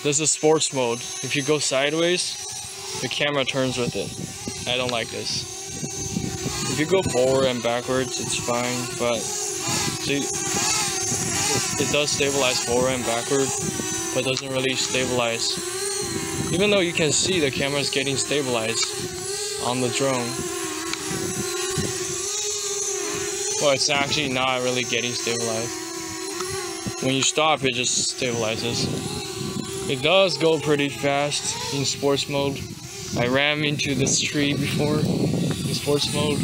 This is sports mode. If you go sideways, the camera turns with it. I don't like this. If you go forward and backwards, it's fine, but see, it does stabilize forward and backward, but doesn't really stabilize. Even though you can see the camera's getting stabilized on the drone, well, it's actually not really getting stabilized. When you stop, it just stabilizes. It does go pretty fast in sports mode. I ran into this tree before in sports mode.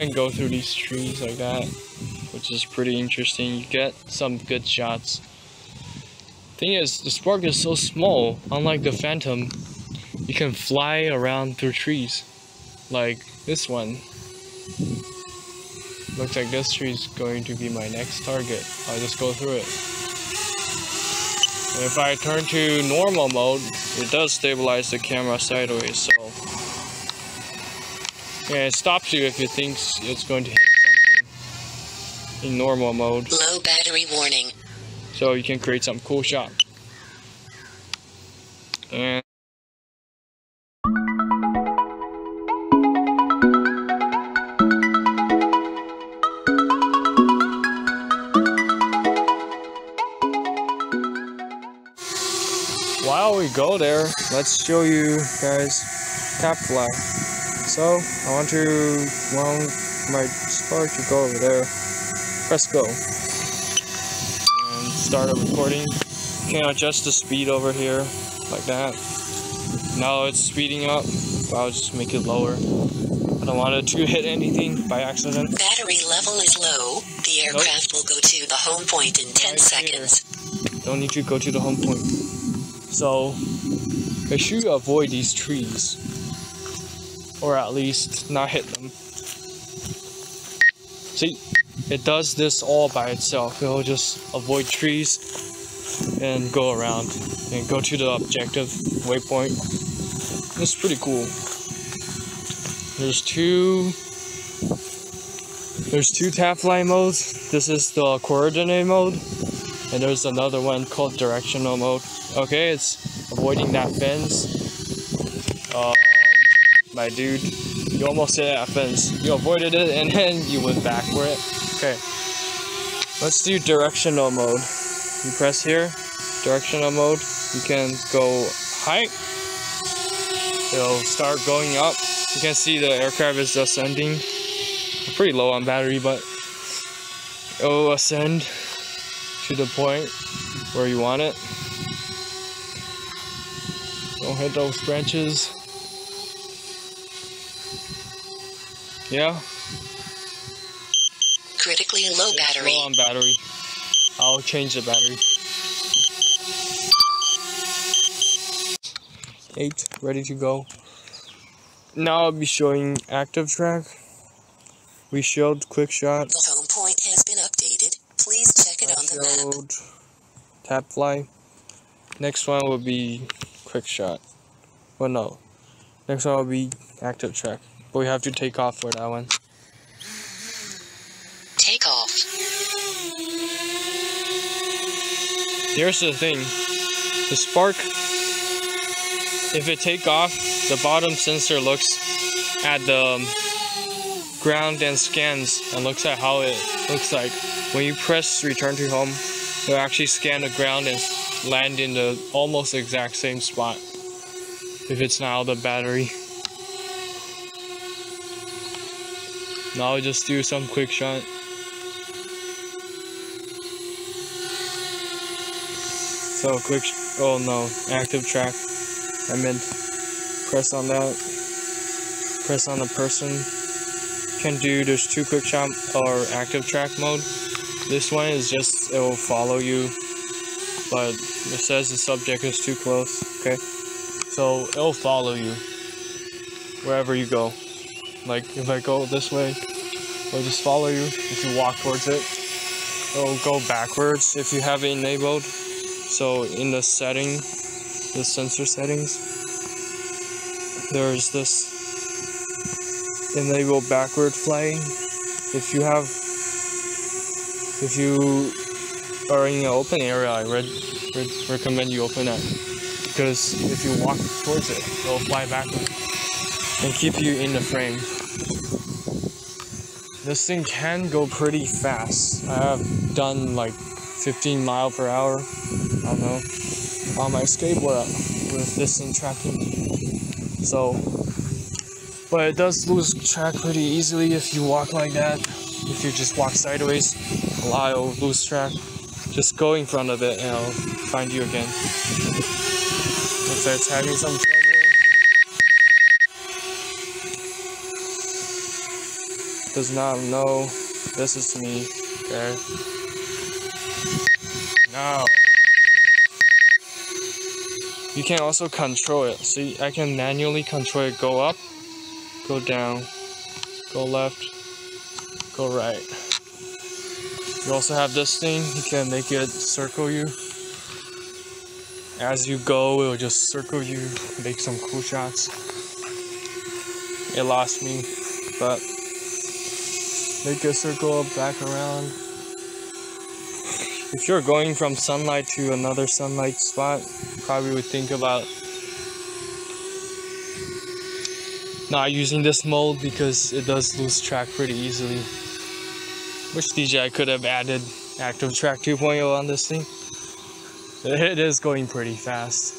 And go through these trees like that, which is pretty interesting. You get some good shots. Thing is, the Spark is so small. Unlike the Phantom, you can fly around through trees, like this one. Looks like this tree is going to be my next target. I'll just go through it. And if I turn to normal mode, it does stabilize the camera sideways. So yeah, it stops you if it thinks it's going to hit something in normal mode. Low battery warning. So you can create some cool shot. And while we go there, let's show you guys tap fly. So I want my Spark to go over there. Press go. And start a recording. You can adjust the speed over here, like that. Now it's speeding up. I'll just make it lower. I don't want it to hit anything by accident. Battery level is low. The aircraft will go to the home point in 10 seconds. Don't need to go to the home point. So make sure you avoid these trees, or at least not hit them. See, it does this all by itself. It'll just avoid trees and go around and go to the objective waypoint. It's pretty cool. There's two tap fly modes. This is the coordinate mode, and there's another one called directional mode. Okay, it's avoiding that fence. My dude, you almost hit that fence. You avoided it and then you went back for it. Okay, let's do directional mode. You press here, directional mode. You can go high. It'll start going up. You can see the aircraft is ascending. I'm pretty low on battery, but it'll ascend to the point where you want it. Don't hit those branches. Yeah. Critically low battery. Low on battery. I'll change the battery. 8, ready to go. Now I'll be showing active track. We showed quick shot. The home point has been updated. Please check it on the map. Tap fly. Next one will be quick shot. Well, no. Next one will be active track. But we have to take off for that one. Take off. Here's the thing. The Spark, if it take off, the bottom sensor looks at the ground and scans and looks at how it looks like. When you press return to home, it'll actually scan the ground and land in the almost exact same spot if it's not out of battery. Now I'll just do some quick shot. So oh no, active track. I meant press on that, press on the person. There's 2 quick shot or active track mode. This one is just, it will follow you, but it says the subject is too close. Okay, so it'll follow you wherever you go. Like if I go this way, it'll just follow you. If you walk towards it, it'll go backwards if you have it enabled. So in the setting, the sensor settings, there's this enable backward flying. If you are in an open area, I recommend you open it, because if you walk towards it, it'll fly backward and keep you in the frame. This thing can go pretty fast. I have done like 15 miles per hour, I don't know, on my skateboard with this thing tracking. So, but it does lose track pretty easily if you walk like that. If you just walk sideways, a lot will lose track. Just go in front of it and it'll find you again. Looks like it's having some trouble. Does not know this is me. Okay. Now you can also control it. See, I can manually control it. Go up, go down, go left, go right. You also have this thing. You can make it circle you. As you go, it'll just circle you, make some cool shots. It lost me, but make a circle back around. If you're going from sunlight to another sunlight spot, probably would think about not using this mode because it does lose track pretty easily. Wish DJI could have added active track 2.0 on this thing. It is going pretty fast.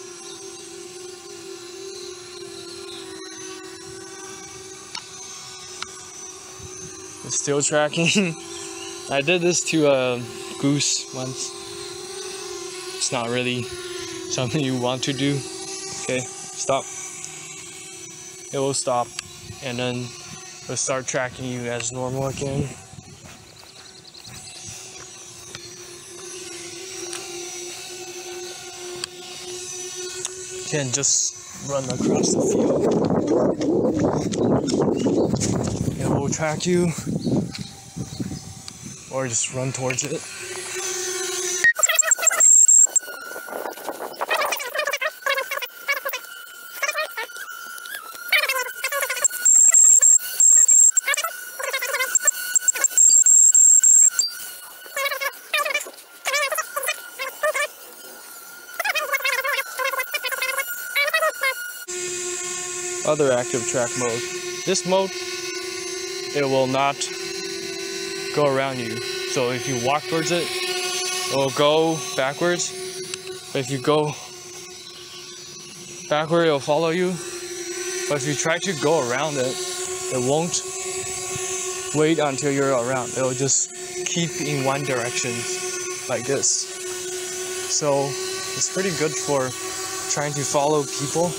It's still tracking. I did this to a goose once. It's not really something you want to do. Okay, stop. It will stop, and then it'll start tracking you as normal again. You can just run across the field. It will track you, or just run towards it. Other active track mode. This mode, it will not go around you. So if you walk towards it, it will go backwards. But if you go backward, it will follow you. But if you try to go around it, it won't wait until you're around. It will just keep in one direction like this. So it's pretty good for trying to follow people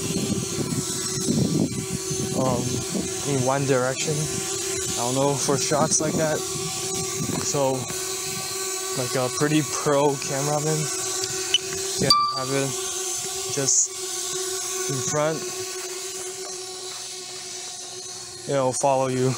in one direction. I don't know, for shots like that. So like a pretty pro cameraman can have it just in front. It'll follow you.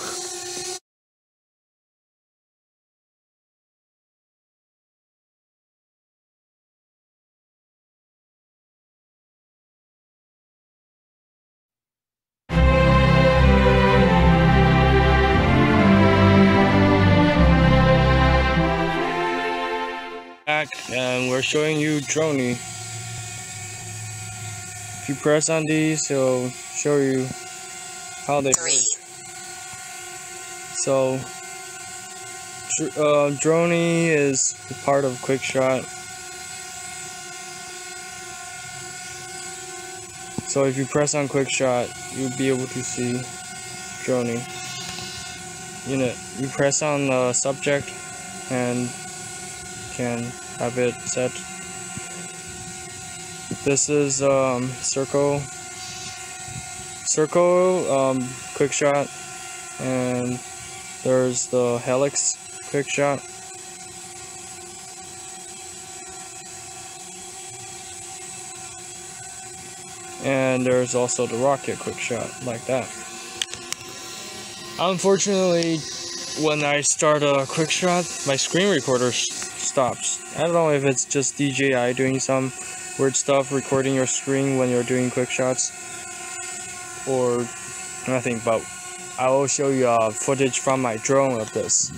And we're showing you Droney. If you press on these, it'll show you how they work. So Droney is part of QuickShot. So if you press on QuickShot, you'll be able to see Droney. You press on the subject and can have it set. This is circle QuickShot, and there's the helix QuickShot. And there's also the rocket QuickShot, like that. Unfortunately, when I start a QuickShot, my screen recorder stops. I don't know if it's just DJI doing some weird stuff, recording your screen when you're doing quick shots, or nothing, but I will show you footage from my drone of this.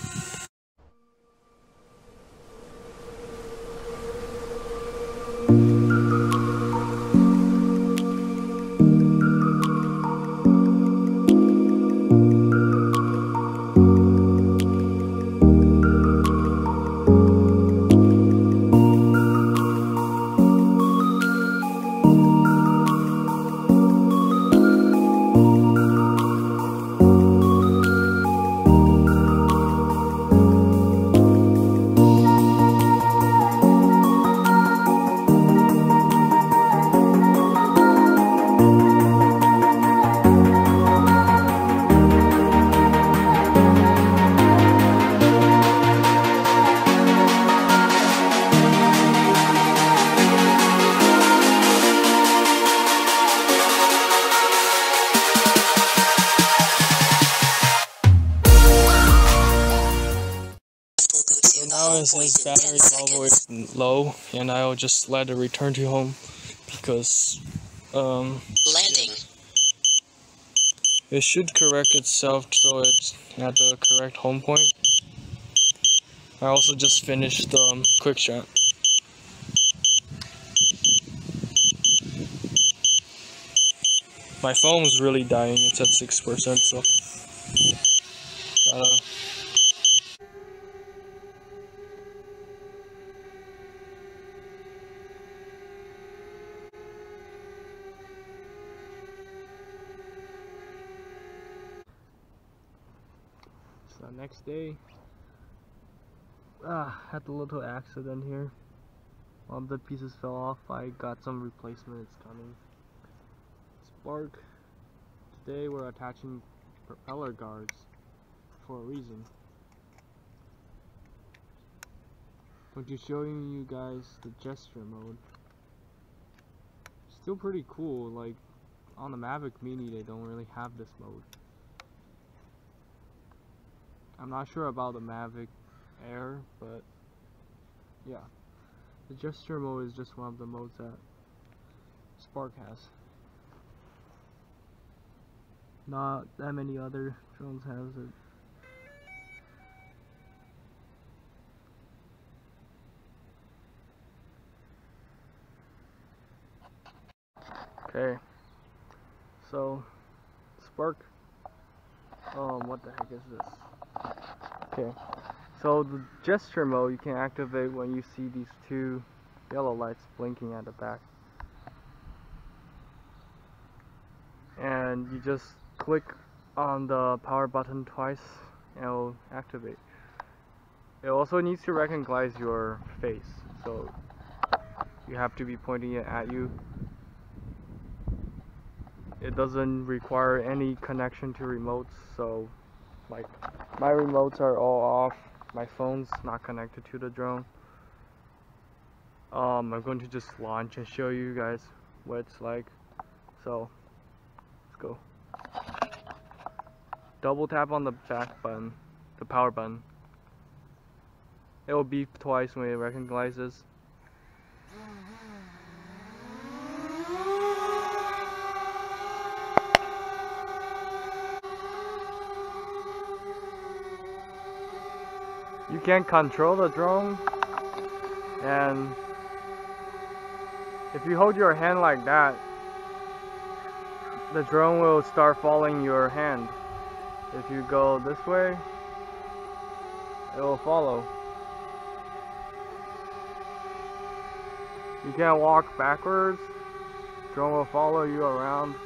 Now his battery is always low, and I'll just let it return to home because Landing. it should correct itself so it's at the correct home point. I also just finished the quick shot. My phone's really dying, it's at 6%, so gotta. So next day, had a little accident here. One of the pieces fell off. I got some replacement. It's coming. Spark. Today we're attaching propeller guards for a reason. I'm going to showing you guys the gesture mode. Still pretty cool. Like on the Mavic Mini, they don't really have this mode. I'm not sure about the Mavic Air, but yeah, the gesture mode is just one of the modes that Spark has. Not that many other drones have it. Okay, so Spark, what the heck is this? Okay, so the gesture mode you can activate when you see these two yellow lights blinking at the back. And you just click on the power button twice and it will activate. It also needs to recognize your face, so you have to be pointing it at you. It doesn't require any connection to remotes, so like my remotes are all off, my phone's not connected to the drone. I'm going to just launch and show you guys what it's like. So let's go. Double tap on the back button, the power button. It will beep twice when it recognizes. You can control the drone, and if you hold your hand like that, the drone will start following your hand. If you go this way, it will follow. You can't walk backwards, drone will follow you around.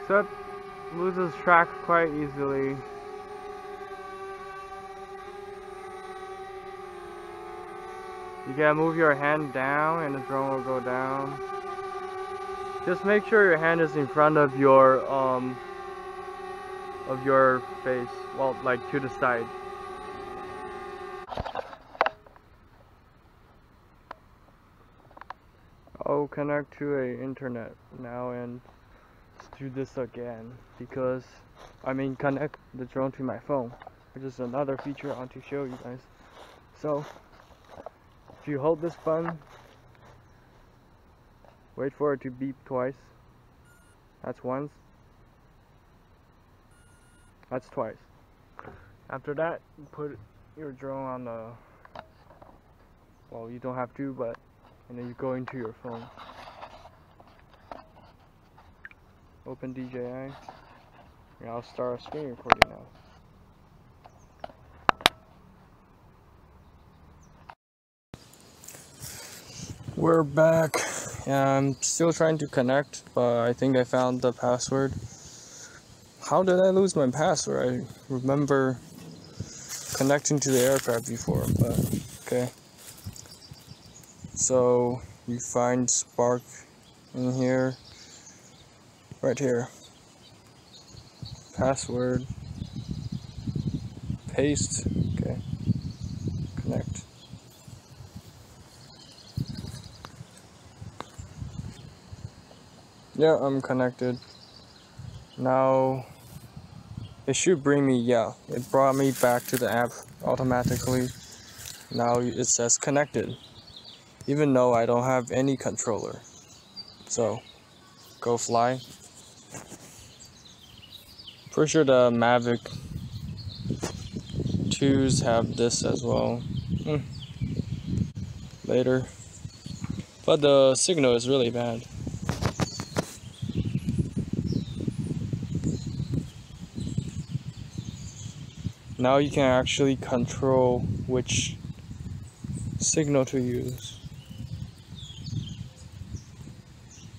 Except loses track quite easily. You can move your hand down and the drone will go down. Just make sure your hand is in front of your face, well, like to the side. I'll connect to a internet now and let's do this again because connect the drone to my phone, which is another feature I want to show you guys. So if you hold this button, wait for it to beep twice. That's once. That's twice. After that, you put your drone on the, well, you don't have to, but, and then you go into your phone. Open DJI, and I'll start a screen recording now. We're back, and I'm still trying to connect, but I think I found the password. How did I lose my password? I remember connecting to the aircraft before, but okay. So you find Spark in here, right here. Password, paste, okay, connect. Yeah, I'm connected. Now, it should bring me, yeah, it brought me back to the app automatically. Now it says connected, even though I don't have any controller. So, go fly. Pretty sure the Mavic 2s have this as well. Later. But the signal is really bad. Now you can actually control which signal to use.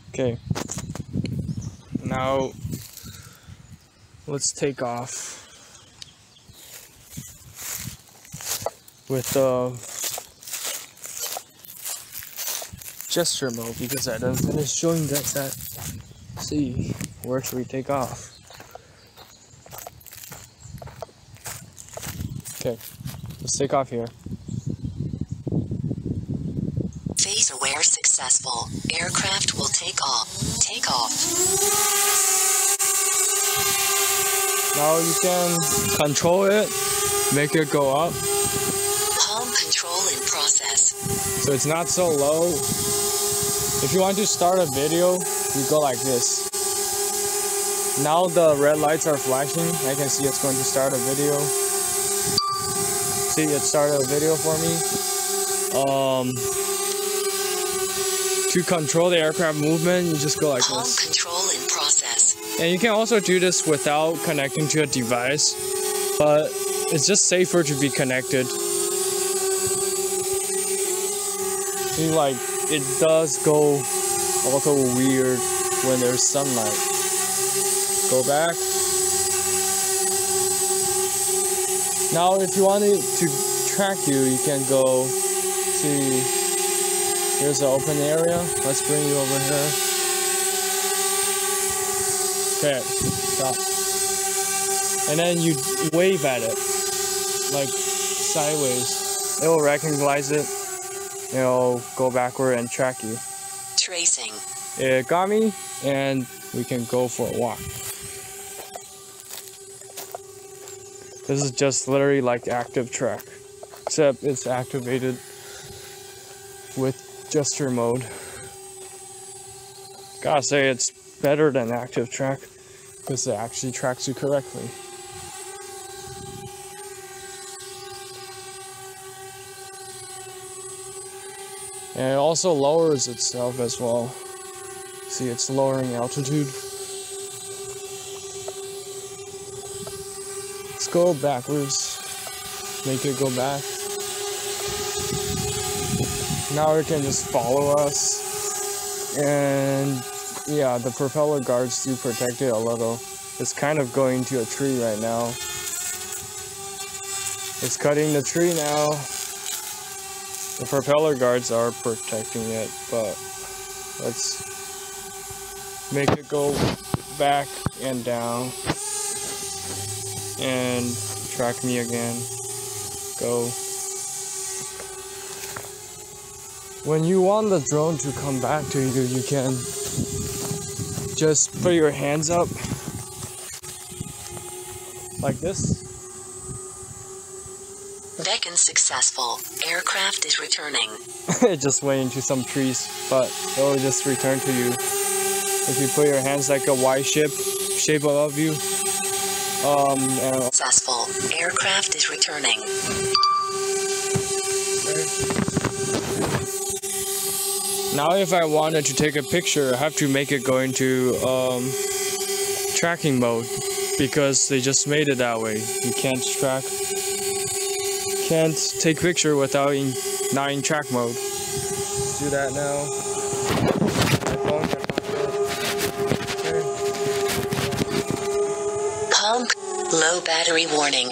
Okay. Now let's take off with the gesture mode because I didn't finish showing that. See, where should we take off? Okay, let's take off here. Phase aware successful. Aircraft will take off. Take off. Now you can control it, make it go up. Palm control in process. So it's not so low. If you want to start a video, you go like this. Now the red lights are flashing. I can see it's going to start a video. See, it started a video for me. To control the aircraft movement, you just go like Palm this. control in process. And you can also do this without connecting to a device, but it's just safer to be connected. See, like, it does go also weird when there's sunlight. Go back. Now, if you want it to track you, you can go, see, here's the open area. Let's bring you over here. Okay, stop. And then you wave at it, like sideways. It will recognize it. It'll go backward and track you. Tracing. It got me, and we can go for a walk. This is just literally like active track, except it's activated with gesture mode. Gotta say it's better than active track because it actually tracks you correctly. And it also lowers itself as well. See, it's lowering altitude. Let's go backwards. Make it go back. Now it can just follow us. And yeah, the propeller guards do protect it a little. It's kind of going to a tree right now. It's cutting the tree now. The propeller guards are protecting it, but let's make it go back and down and track me again. Go. When you want the drone to come back to you, you can just put your hands up like this. Beacon successful. Aircraft is returning. It just went into some trees, but it will just return to you. If you put your hands like a Y shape above you, and Successful. Aircraft is returning. now if I wanted to take a picture, I have to make it go into tracking mode because they just made it that way. You can't take picture without not in track mode. Let's do that now. Palm. Low battery warning.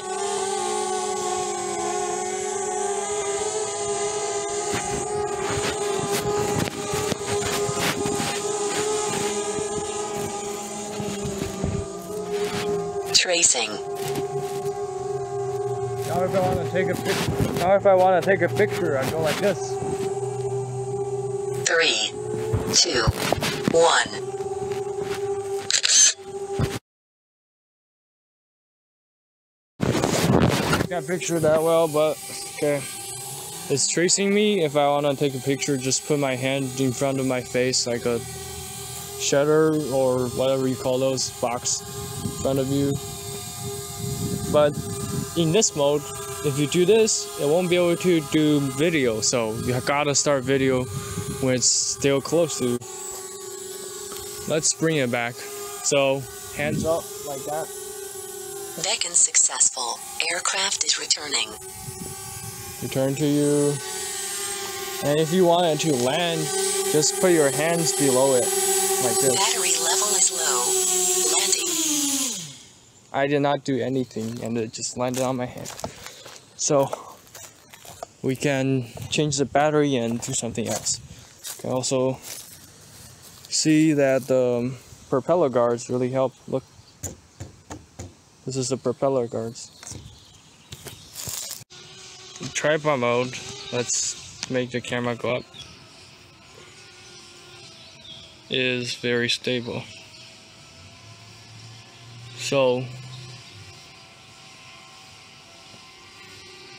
Tracing. Now if I want to take a picture, I go like this. 3, 2, 1. Can't picture that well, but okay. It's tracing me. If I want to take a picture, just put my hand in front of my face like a shutter or whatever you call those, box in front of you. But in this mode, if you do this, it won't be able to do video, so you gotta start video when it's still close to. Let's bring it back. So hands up like that. Beacon successful. Aircraft is returning. Return to you. And if you want it to land, just put your hands below it like this. Battery level is low. Landing. I did not do anything and it just landed on my hand. So we can change the battery and do something else. You can also see that the propeller guards really help. Look, this is the propeller guards. Tripod mode, let's make the camera go up, is very stable. So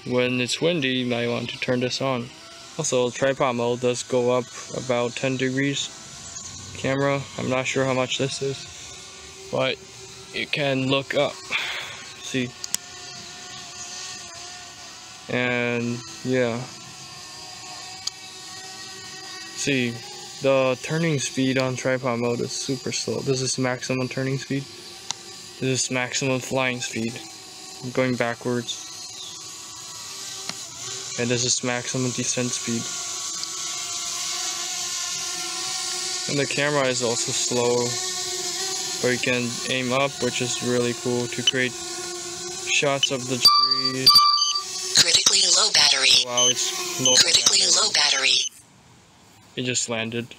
when it's windy, you might want to turn this on. Also, tripod mode does go up about 10 degrees. Camera, I'm not sure how much this is, but it can look up. See? And yeah. See, the turning speed on tripod mode is super slow. This is maximum turning speed. This is maximum flying speed. I'm going backwards. And this is maximum descent speed. And the camera is also slow, but you can aim up, which is really cool to create shots of the trees. Critically low battery. Wow, it's low. Critically low battery. It just landed.